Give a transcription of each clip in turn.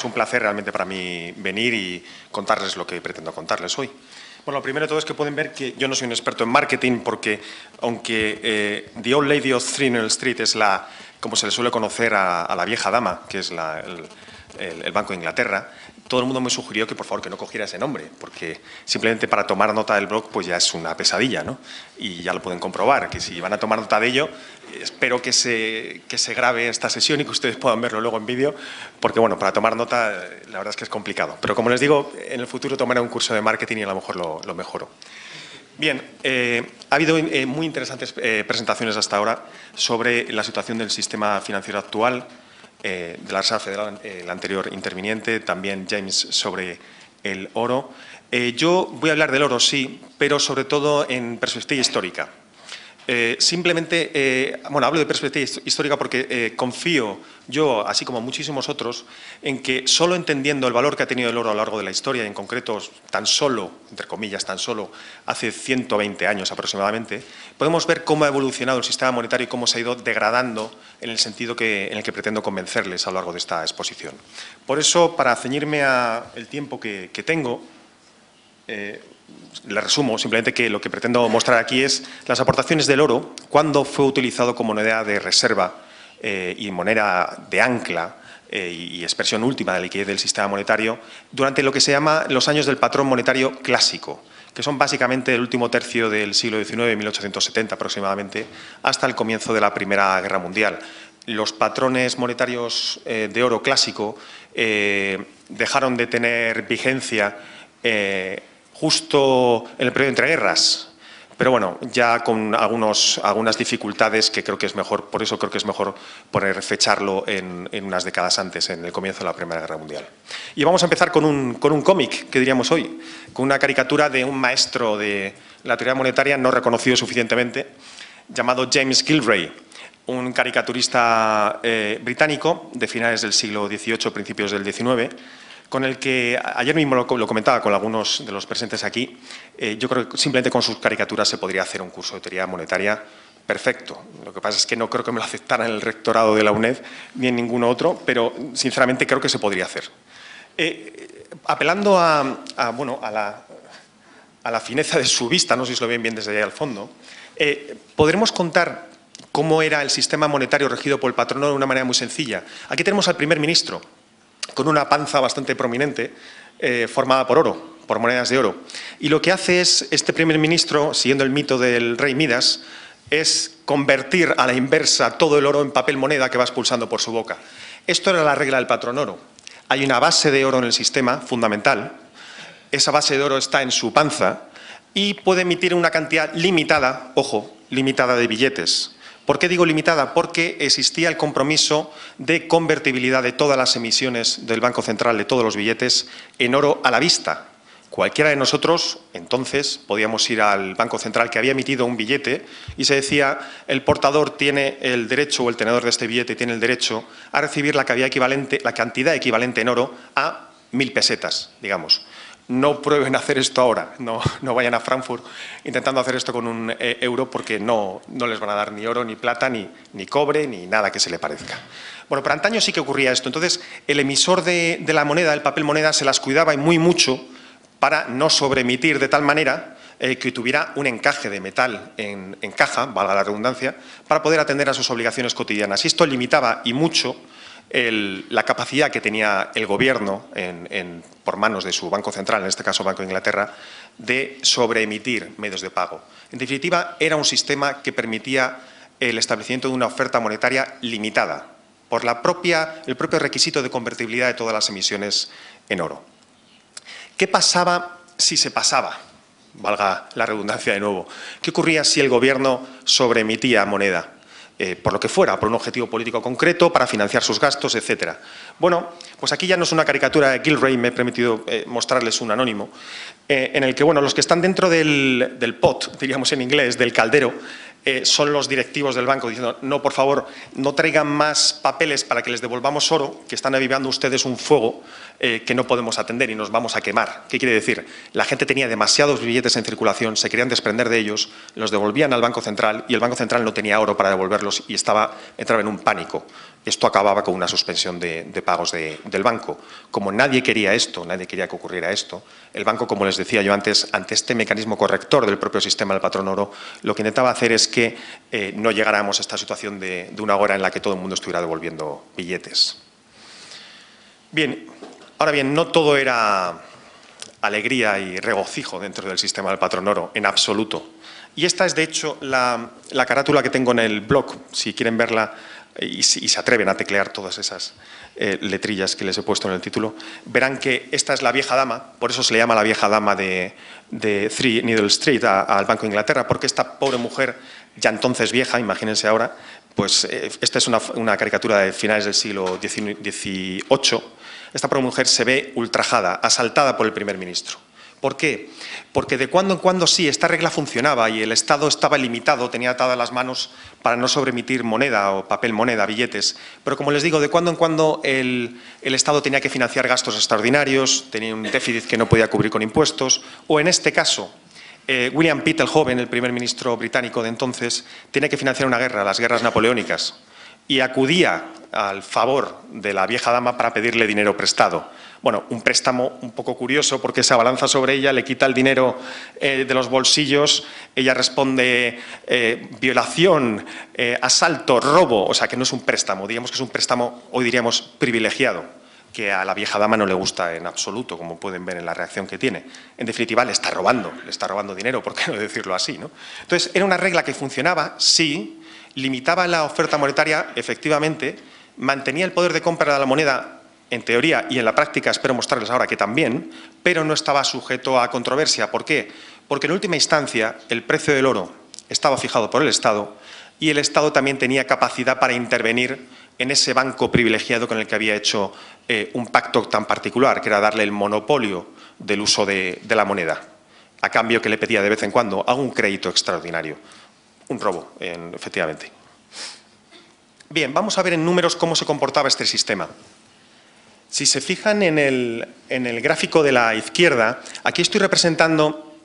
Es un placer realmente para mí venir y contarles lo que pretendo contarles hoy. Bueno, lo primero de todo es que pueden ver que yo no soy un experto en marketing porque, aunque The Old Lady of Thrinell Street es como se le suele conocer a la vieja dama, que es el Banco de Inglaterra, todo el mundo me sugirió que, por favor, que no cogiera ese nombre, porque simplemente para tomar nota del blog pues ya es una pesadilla, ¿no? Y ya lo pueden comprobar, que si van a tomar nota de ello, espero que se grabe esta sesión y que ustedes puedan verlo luego en vídeo, porque, bueno, para tomar nota la verdad es que es complicado. Pero, como les digo, en el futuro tomaré un curso de marketing y a lo mejor lo mejoro. Bien, ha habido muy interesantes presentaciones hasta ahora sobre la situación del sistema financiero actual, de la Reserva Federal, el anterior interviniente, también James sobre el oro. Yo voy a hablar del oro, sí, pero sobre todo en perspectiva histórica. Hablo de perspectiva histórica porque confío yo, así como muchísimos otros, en que solo entendiendo el valor que ha tenido el oro a lo largo de la historia, y en concreto tan solo, entre comillas, tan solo hace 120 años aproximadamente, podemos ver cómo ha evolucionado el sistema monetario y cómo se ha ido degradando en el sentido en el que pretendo convencerles a lo largo de esta exposición. Por eso, para ceñirme al tiempo que tengo, le resumo simplemente que lo que pretendo mostrar aquí es las aportaciones del oro cuando fue utilizado como moneda de reserva y moneda de ancla y expresión última de liquidez del sistema monetario durante lo que se llama los años del patrón monetario clásico, que son básicamente el último tercio del siglo XIX, 1870 aproximadamente, hasta el comienzo de la Primera Guerra Mundial. Los patrones monetarios de oro clásico dejaron de tener vigencia justo en el periodo entre guerras, pero bueno, ya con algunas dificultades que creo que es mejor, por eso creo que es mejor fecharlo en unas décadas antes, en el comienzo de la Primera Guerra Mundial. Y vamos a empezar con un cómic, que diríamos hoy, con una caricatura de un maestro de la teoría monetaria no reconocido suficientemente, llamado James Gillray, un caricaturista británico de finales del siglo XVIII, principios del XIX, con el que ayer mismo lo comentaba con algunos de los presentes aquí. Yo creo que simplemente con sus caricaturas se podría hacer un curso de teoría monetaria perfecto. Lo que pasa es que no creo que me lo aceptaran en el rectorado de la UNED ni en ninguno otro, pero sinceramente creo que se podría hacer. Apelando a la fineza de su vista, no sé si lo ven bien desde allá al fondo, podremos contar cómo era el sistema monetario regido por el patrón oro de una manera muy sencilla. Aquí tenemos al primer ministro, con una panza bastante prominente, formada por oro, por monedas de oro. Y lo que hace es, este primer ministro, siguiendo el mito del rey Midas, es convertir a la inversa todo el oro en papel moneda que va expulsando por su boca. Esto era la regla del patrón oro. Hay una base de oro en el sistema, fundamental. Esa base de oro está en su panza y puede emitir una cantidad limitada, ojo, limitada de billetes. ¿Por qué digo limitada? Porque existía el compromiso de convertibilidad de todas las emisiones del Banco Central, de todos los billetes, en oro a la vista. Cualquiera de nosotros, entonces, podíamos ir al Banco Central que había emitido un billete y se decía, el portador tiene el derecho, o el tenedor de este billete tiene el derecho a recibir la cantidad equivalente en oro a 1000 pesetas, digamos. No prueben hacer esto ahora, no vayan a Frankfurt intentando hacer esto con un euro porque no les van a dar ni oro, ni plata, ni cobre, ni nada que se le parezca. Bueno, pero antaño sí que ocurría esto. Entonces, el emisor de la moneda, el papel moneda, se las cuidaba y muy mucho para no sobreemitir de tal manera que tuviera un encaje de metal en caja, valga la redundancia, para poder atender a sus obligaciones cotidianas. Y esto limitaba y mucho la capacidad que tenía el gobierno por manos de su Banco Central, en este caso Banco de Inglaterra, de sobreemitir medios de pago. En definitiva, era un sistema que permitía el establecimiento de una oferta monetaria limitada por el propio requisito de convertibilidad de todas las emisiones en oro. ¿Qué pasaba si se pasaba? Valga la redundancia de nuevo. ¿Qué ocurría si el gobierno sobreemitía moneda? Por lo que fuera, por un objetivo político concreto, para financiar sus gastos, etcétera. Bueno, pues aquí ya no es una caricatura de Gillray, me he permitido mostrarles un anónimo, en el que, bueno, los que están dentro del pot, diríamos en inglés, del caldero, son los directivos del banco diciendo, no, por favor, no traigan más papeles para que les devolvamos oro, que están avivando ustedes un fuego que no podemos atender y nos vamos a quemar. ¿Qué quiere decir? La gente tenía demasiados billetes en circulación, se querían desprender de ellos, los devolvían al Banco Central y el Banco Central no tenía oro para devolverlos y entraba en un pánico Esto acababa con una suspensión de pagos del banco. Como nadie quería esto, nadie quería que ocurriera esto, el banco, como les decía yo antes, ante este mecanismo corrector del propio sistema del patrón oro, lo que intentaba hacer es que no llegáramos a esta situación de una hora en la que todo el mundo estuviera devolviendo billetes. Bien, ahora bien, no todo era alegría y regocijo dentro del sistema del patrón oro, en absoluto. Y esta es, de hecho, la carátula que tengo en el blog, si quieren verla y se atreven a teclear todas esas letrillas que les he puesto en el título, verán que esta es la vieja dama, por eso se le llama la vieja dama de Three Needle Street al Banco de Inglaterra, porque esta pobre mujer, ya entonces vieja, imagínense ahora, pues esta es una caricatura de finales del siglo XVIII. Esta pobre mujer se ve ultrajada, asaltada por el primer ministro. ¿Por qué? Porque de cuando en cuando sí, esta regla funcionaba y el Estado estaba limitado, tenía atadas las manos para no sobreemitir moneda o papel moneda, billetes. Pero como les digo, de cuando en cuando el Estado tenía que financiar gastos extraordinarios, tenía un déficit que no podía cubrir con impuestos, o en este caso, William Pitt, el joven, el primer ministro británico de entonces, tenía que financiar una guerra, las guerras napoleónicas, y acudía al favor de la vieja dama para pedirle dinero prestado. Bueno, un préstamo un poco curioso porque se abalanza sobre ella, le quita el dinero de los bolsillos, ella responde violación, asalto, robo, o sea que no es un préstamo, digamos que es un préstamo, hoy diríamos, privilegiado, que a la vieja dama no le gusta en absoluto, como pueden ver en la reacción que tiene. En definitiva, le está robando dinero, ¿por qué no decirlo así, ¿no? Entonces, era una regla que funcionaba, sí, limitaba la oferta monetaria, efectivamente, mantenía el poder de compra de la moneda en teoría y en la práctica, espero mostrarles ahora que también, pero no estaba sujeto a controversia. ¿Por qué? Porque en última instancia el precio del oro estaba fijado por el Estado y el Estado también tenía capacidad para intervenir en ese banco privilegiado con el que había hecho un pacto tan particular, que era darle el monopolio del uso de la moneda, a cambio que le pedía de vez en cuando a un crédito extraordinario. Un robo, efectivamente. Bien, vamos a ver en números cómo se comportaba este sistema. Si se fijan en el gráfico de la izquierda, aquí estoy representando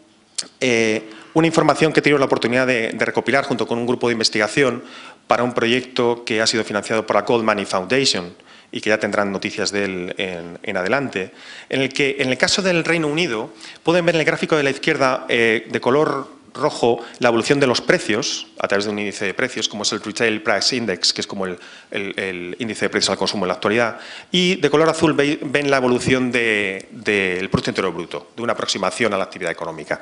una información que he tenido la oportunidad de recopilar junto con un grupo de investigación para un proyecto que ha sido financiado por la Goldman Foundation y que ya tendrán noticias de él en adelante, en el que, en el caso del Reino Unido, pueden ver en el gráfico de la izquierda de color rojo la evolución de los precios a través de un índice de precios como es el Retail Price Index, que es como el índice de precios al consumo en la actualidad, y de color azul ven la evolución del Producto Interior Bruto, de una aproximación a la actividad económica.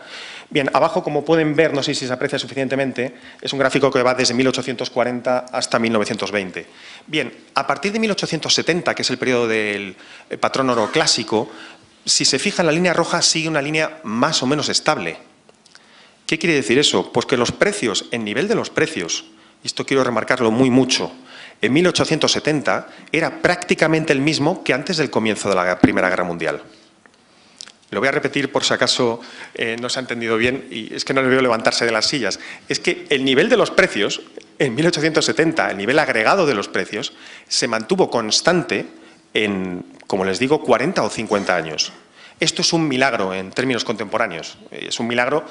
Bien, abajo, como pueden ver, no sé si se aprecia suficientemente, es un gráfico que va desde 1840 hasta 1920. Bien, a partir de 1870, que es el periodo del patrón oro clásico, si se fija, la línea roja sigue una línea más o menos estable. ¿Qué quiere decir eso? Pues que los precios, el nivel de los precios, y esto quiero remarcarlo muy mucho, en 1870 era prácticamente el mismo que antes del comienzo de la Primera Guerra Mundial. Lo voy a repetir por si acaso no se ha entendido bien y es que no les veo levantarse de las sillas. Es que el nivel de los precios, en 1870, el nivel agregado de los precios, se mantuvo constante en, como les digo, 40 o 50 años. Esto es un milagro en términos contemporáneos. Es un milagro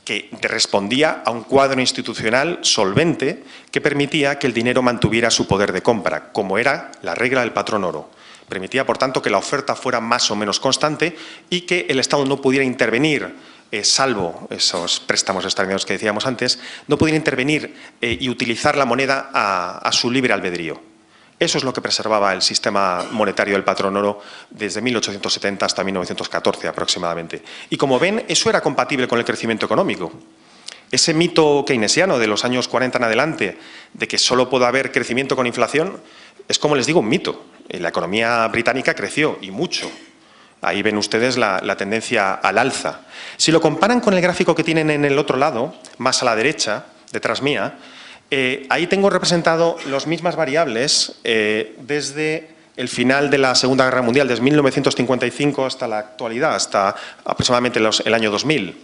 que respondía a un cuadro institucional solvente que permitía que el dinero mantuviera su poder de compra, como era la regla del patrón oro. Permitía, por tanto, que la oferta fuera más o menos constante y que el Estado no pudiera intervenir, salvo esos préstamos extraordinarios que decíamos antes, no pudiera intervenir y utilizar la moneda a su libre albedrío. Eso es lo que preservaba el sistema monetario del patrón oro desde 1870 hasta 1914 aproximadamente. Y como ven, eso era compatible con el crecimiento económico. Ese mito keynesiano de los años 40 en adelante, de que solo puede haber crecimiento con inflación, es, como les digo, un mito. La economía británica creció, y mucho. Ahí ven ustedes la tendencia al alza. Si lo comparan con el gráfico que tienen en el otro lado, más a la derecha, detrás mía, ahí tengo representado las mismas variables desde el final de la Segunda Guerra Mundial, desde 1955 hasta la actualidad, hasta aproximadamente el año 2000.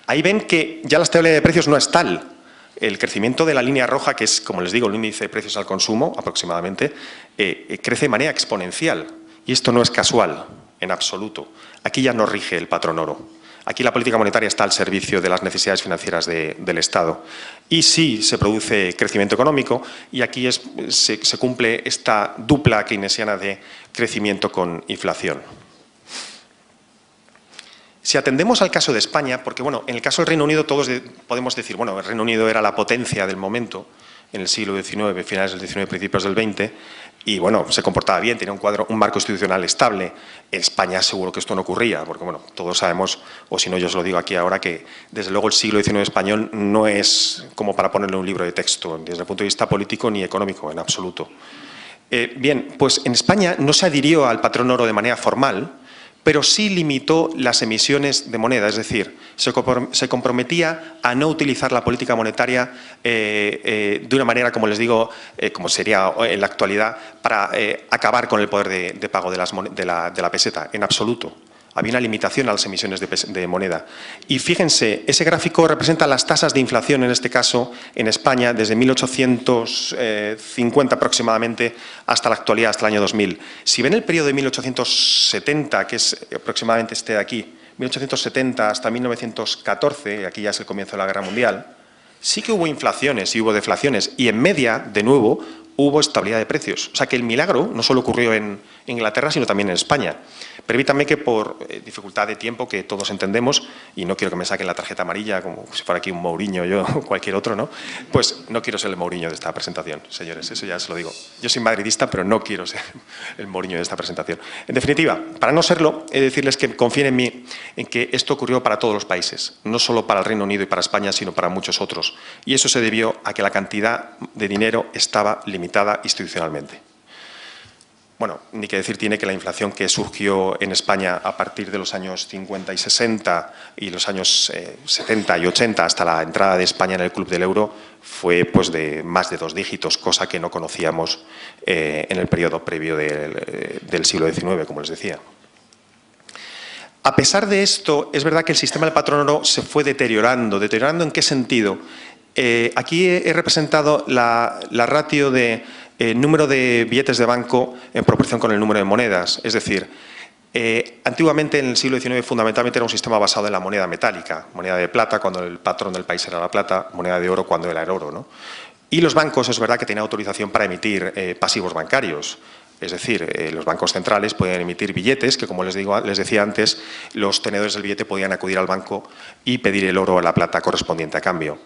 Ahí ven que ya la estabilidad de precios no es tal. El crecimiento de la línea roja, que es, como les digo, el índice de precios al consumo, aproximadamente, crece de manera exponencial. Y esto no es casual, en absoluto. Aquí ya no rige el patrón oro. Aquí la política monetaria está al servicio de las necesidades financieras del Estado. Y sí se produce crecimiento económico y aquí se cumple esta dupla keynesiana de crecimiento con inflación. Si atendemos al caso de España, porque bueno, en el caso del Reino Unido todos podemos decir, bueno, el Reino Unido era la potencia del momento en el siglo XIX, finales del XIX, principios del XX, y bueno, se comportaba bien, tenía un marco institucional estable. En España seguro que esto no ocurría, porque bueno, todos sabemos, o si no yo os lo digo aquí ahora, que desde luego el siglo XIX español no es como para ponerle un libro de texto, desde el punto de vista político ni económico, en absoluto. Bien, pues en España no se adhirió al patrón oro de manera formal, pero sí limitó las emisiones de moneda, es decir, se comprometía a no utilizar la política monetaria de una manera, como les digo, como sería en la actualidad, para acabar con el poder de pago de la peseta, en absoluto. Había una limitación a las emisiones de moneda. Y fíjense, ese gráfico representa las tasas de inflación, en este caso, en España, desde 1850 aproximadamente hasta la actualidad, hasta el año 2000. Si ven el periodo de 1870, que es aproximadamente este de aquí, 1870 hasta 1914, y aquí ya es el comienzo de la Guerra Mundial, sí que hubo inflaciones y hubo deflaciones, y en media, de nuevo, hubo estabilidad de precios. O sea que el milagro no solo ocurrió en Inglaterra, sino también en España. Permítanme que por dificultad de tiempo, que todos entendemos, y no quiero que me saquen la tarjeta amarilla, como si fuera aquí un Mourinho yo o cualquier otro, ¿no? Pues no quiero ser el Mourinho de esta presentación, señores, eso ya se lo digo. Yo soy madridista, pero no quiero ser el Mourinho de esta presentación. En definitiva, para no serlo, he de decirles que confíen en mí, en que esto ocurrió para todos los países, no solo para el Reino Unido y para España, sino para muchos otros. Y eso se debió a que la cantidad de dinero estaba limitada institucionalmente. Bueno, ni que decir tiene que la inflación que surgió en España a partir de los años 50 y 60 y los años 70 y 80 hasta la entrada de España en el Club del Euro fue pues de más de 2 dígitos, cosa que no conocíamos en el periodo previo del siglo XIX, como les decía. A pesar de esto, es verdad que el sistema del patrón oro se fue deteriorando. ¿Deteriorando en qué sentido? Aquí he representado la ratio de número de billetes de banco en proporción con el número de monedas. Es decir, antiguamente en el siglo XIX fundamentalmente era un sistema basado en la moneda metálica, moneda de plata cuando el patrón del país era la plata, moneda de oro cuando era el oro, ¿no? Y los bancos es verdad que tenían autorización para emitir pasivos bancarios. Es decir, los bancos centrales podían emitir billetes que, como les decía antes, los tenedores del billete podían acudir al banco y pedir el oro o la plata correspondiente a cambio.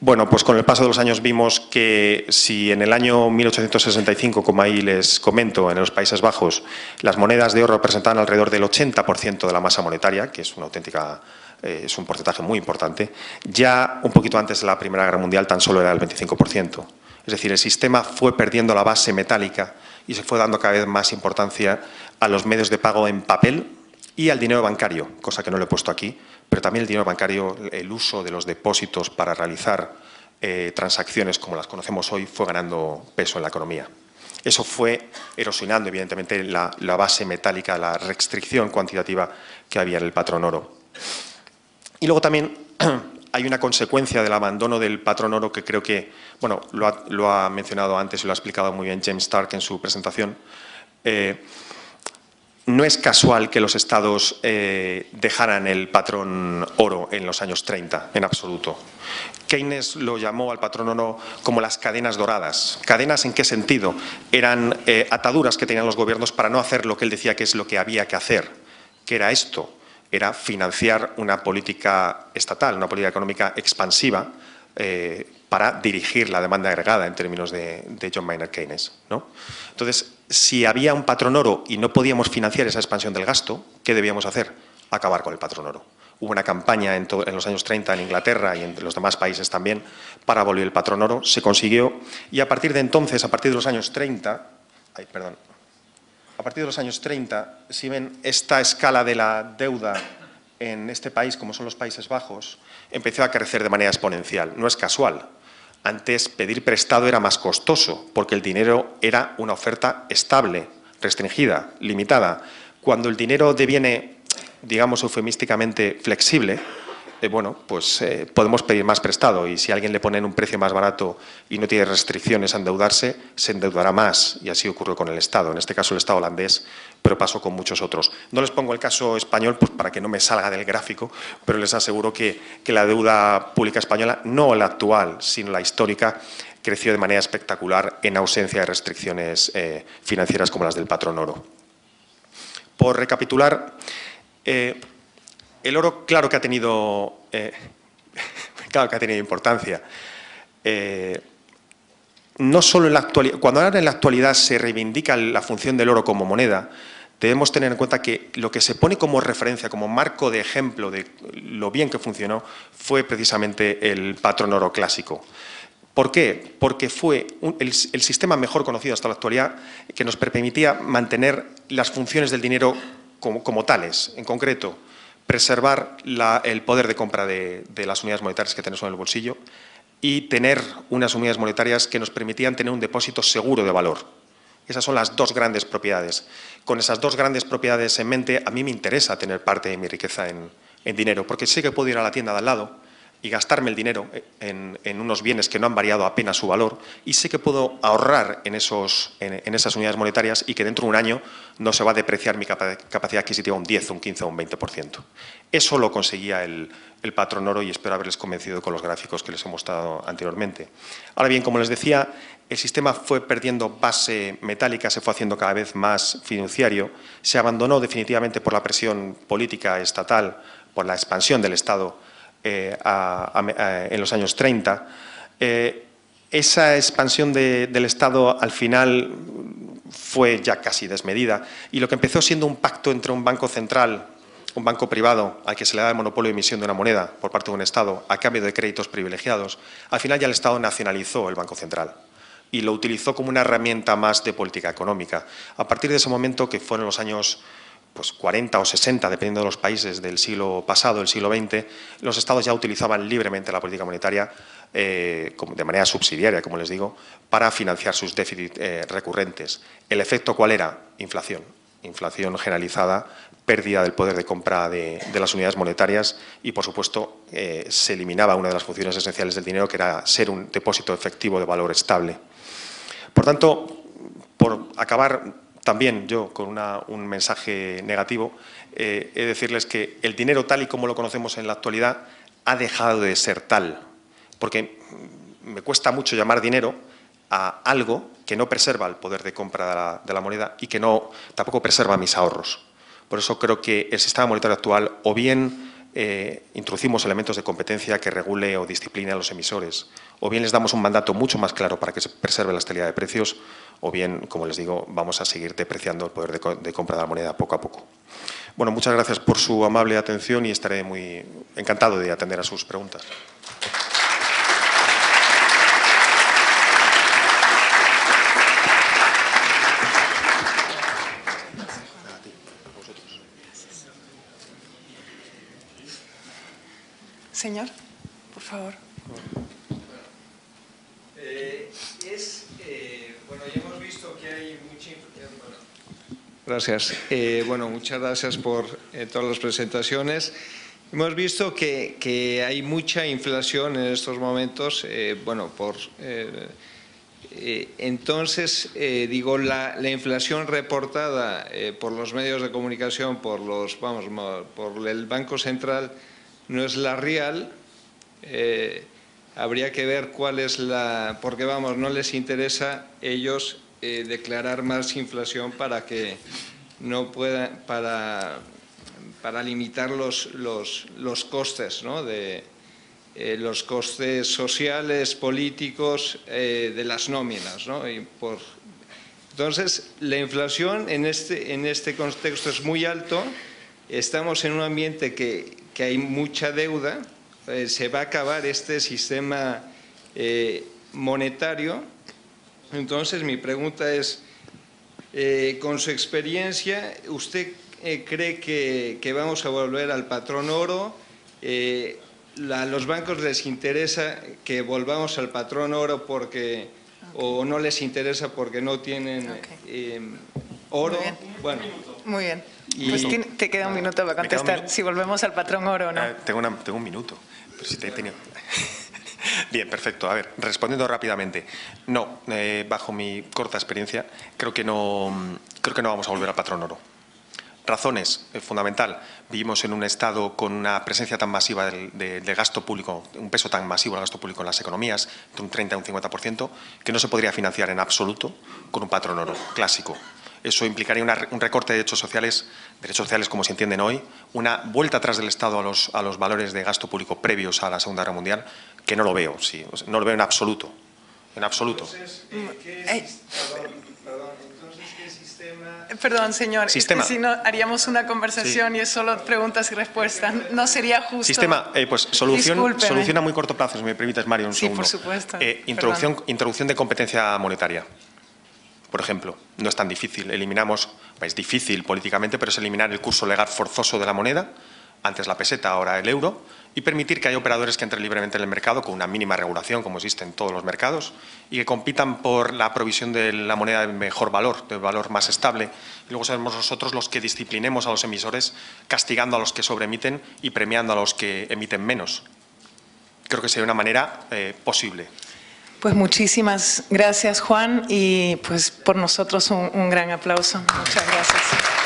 Bueno, pues con el paso de los años vimos que si en el año 1865, como ahí les comento, en los Países Bajos, las monedas de oro representaban alrededor del 80% de la masa monetaria, que es una auténtica, es un porcentaje muy importante, ya un poquito antes de la Primera Guerra Mundial tan solo era el 25%. Es decir, el sistema fue perdiendo la base metálica y se fue dando cada vez más importancia a los medios de pago en papel y al dinero bancario, cosa que no lo he puesto aquí, pero también el dinero bancario, el uso de los depósitos para realizar transacciones como las conocemos hoy, fue ganando peso en la economía. Eso fue erosionando, evidentemente, la base metálica, la restricción cuantitativa que había en el patrón oro. Y luego también hay una consecuencia del abandono del patrón oro que creo que, bueno, lo ha mencionado antes y lo ha explicado muy bien James Stark en su presentación. No es casual que los estados dejaran el patrón oro en los años 30, en absoluto. Keynes lo llamó al patrón oro como las cadenas doradas. ¿Cadenas en qué sentido? Eran ataduras que tenían los gobiernos para no hacer lo que él decía que es lo que había que hacer. ¿Qué era esto? Era financiar una política estatal, una política económica expansiva para dirigir la demanda agregada en términos de John Maynard Keynes, ¿no? Entonces, si había un patrón oro y no podíamos financiar esa expansión del gasto, ¿qué debíamos hacer? Acabar con el patrón oro. Hubo una campaña en los años 30 en Inglaterra y en los demás países también para abolir el patrón oro, se consiguió y a partir de entonces, a partir de los años 30, a partir de los años 30, si ven esta escala de la deuda en este país, como son los Países Bajos, empezó a crecer de manera exponencial. No es casual. Antes pedir prestado era más costoso porque el dinero era una oferta estable, restringida, limitada. Cuando el dinero deviene, digamos eufemísticamente, flexible, bueno, pues podemos pedir más prestado y si a alguien le ponen un precio más barato y no tiene restricciones a endeudarse, se endeudará más y así ocurrió con el Estado. En este caso el Estado holandés pero pasó con muchos otros. No les pongo el caso español pues, para que no me salga del gráfico, pero les aseguro que la deuda pública española, no la actual, sino la histórica, creció de manera espectacular en ausencia de restricciones financieras como las del patrón oro. Por recapitular, el oro claro que ha tenido importancia. No solo en la actualidad, cuando ahora en la actualidad se reivindica la función del oro como moneda, debemos tener en cuenta que lo que se pone como referencia, como marco de ejemplo de lo bien que funcionó, fue precisamente el patrón oro clásico. ¿Por qué? Porque fue el sistema mejor conocido hasta la actualidad que nos permitía mantener las funciones del dinero como tales. En concreto, preservar el poder de compra de las unidades monetarias que tenemos en el bolsillo y tener unas unidades monetarias que nos permitían tener un depósito seguro de valor. Esas son las dos grandes propiedades. Con esas dos grandes propiedades en mente, a mí me interesa tener parte de mi riqueza en dinero, porque sé que puedo ir a la tienda de al lado y gastarme el dinero en unos bienes que no han variado apenas su valor, y sé que puedo ahorrar en esas unidades monetarias y que dentro de un año no se va a depreciar mi capacidad adquisitiva un 10, un 15 o un 20%. Eso lo conseguía el patrón oro y espero haberles convencido con los gráficos que les he mostrado anteriormente. Ahora bien, como les decía, el sistema fue perdiendo base metálica, se fue haciendo cada vez más fiduciario, se abandonó definitivamente por la presión política estatal, por la expansión del Estado en los años 30. Esa expansión del Estado al final fue ya casi desmedida y lo que empezó siendo un pacto entre un banco central, un banco privado al que se le da el monopolio de emisión de una moneda por parte de un Estado a cambio de créditos privilegiados, al final ya el Estado nacionalizó el Banco Central y lo utilizó como una herramienta más de política económica. A partir de ese momento, que fueron los años 40 o 60, dependiendo de los países del siglo pasado, el siglo XX, los Estados ya utilizaban libremente la política monetaria de manera subsidiaria, como les digo, para financiar sus déficits recurrentes. ¿El efecto cuál era? Inflación. Inflación generalizada, pérdida del poder de compra de las unidades monetarias y, por supuesto, se eliminaba una de las funciones esenciales del dinero, que era ser un depósito efectivo de valor estable. Por tanto, por acabar también yo con un mensaje negativo, he de decirles que el dinero tal y como lo conocemos en la actualidad ha dejado de ser tal, porque me cuesta mucho llamar dinero a algo que no preserva el poder de compra de la moneda y que tampoco preserva mis ahorros. Por eso creo que el sistema monetario actual o bien introducimos elementos de competencia que regule o discipline a los emisores, o bien les damos un mandato mucho más claro para que se preserve la estabilidad de precios, o bien, como les digo, vamos a seguir depreciando el poder de compra de la moneda poco a poco. Bueno, muchas gracias por su amable atención y estaré muy encantado de atender a sus preguntas. Señor, por favor. Bueno, ya hemos visto que hay mucha inflación. Gracias. Bueno, muchas gracias por todas las presentaciones. Hemos visto que hay mucha inflación en estos momentos. Entonces, digo, la inflación reportada por los medios de comunicación, por el Banco Central, no es la real. Habría que ver cuál es porque no les interesa ellos declarar más inflación para que no puedan, para limitar los costes, ¿no? Los costes sociales, políticos, de las nóminas, ¿no? Entonces, la inflación en este contexto es muy alto. Estamos en un ambiente que hay mucha deuda. Se va a acabar este sistema monetario. Entonces, mi pregunta es, con su experiencia, ¿usted cree que vamos a volver al patrón oro? ¿A los bancos les interesa que volvamos al patrón oro o no les interesa porque no tienen oro? Bueno, muy bien. Pues te queda un minuto para contestar si volvemos al patrón oro o no. Tengo un minuto. Pero si te he tenido... Bien, perfecto. A ver, respondiendo rápidamente. No, bajo mi corta experiencia, creo que no vamos a volver al patrón oro. Razones, fundamental. Vivimos en un Estado con una presencia tan masiva de gasto público, un peso tan masivo del gasto público en las economías, de un 30 a un 50%, que no se podría financiar en absoluto con un patrón oro clásico. Eso implicaría un recorte de derechos sociales como se entienden hoy, una vuelta atrás del Estado a los valores de gasto público previos a la Segunda Guerra Mundial, que no lo veo, sí, no lo veo en absoluto. En absoluto. Entonces, ¿qué sistema? Perdón, señor, Sistema. es que si no haríamos una conversación y es solo preguntas y respuestas, no sería justo. Sistema, pues solución Discúlpeme. a muy corto plazo, si me permites, Mario, un Sí, segundo. por supuesto. Introducción de competencia monetaria. Por ejemplo, no es tan difícil. Es difícil políticamente, pero es eliminar el curso legal forzoso de la moneda, antes la peseta, ahora el euro, y permitir que haya operadores que entren libremente en el mercado con una mínima regulación, como existe en todos los mercados, y que compitan por la provisión de la moneda de mejor valor, de valor más estable. Y luego seremos nosotros los que disciplinemos a los emisores, castigando a los que sobreemiten y premiando a los que emiten menos. Creo que sería una manera posible. Pues muchísimas gracias, Juan, y pues por nosotros un gran aplauso. Muchas gracias.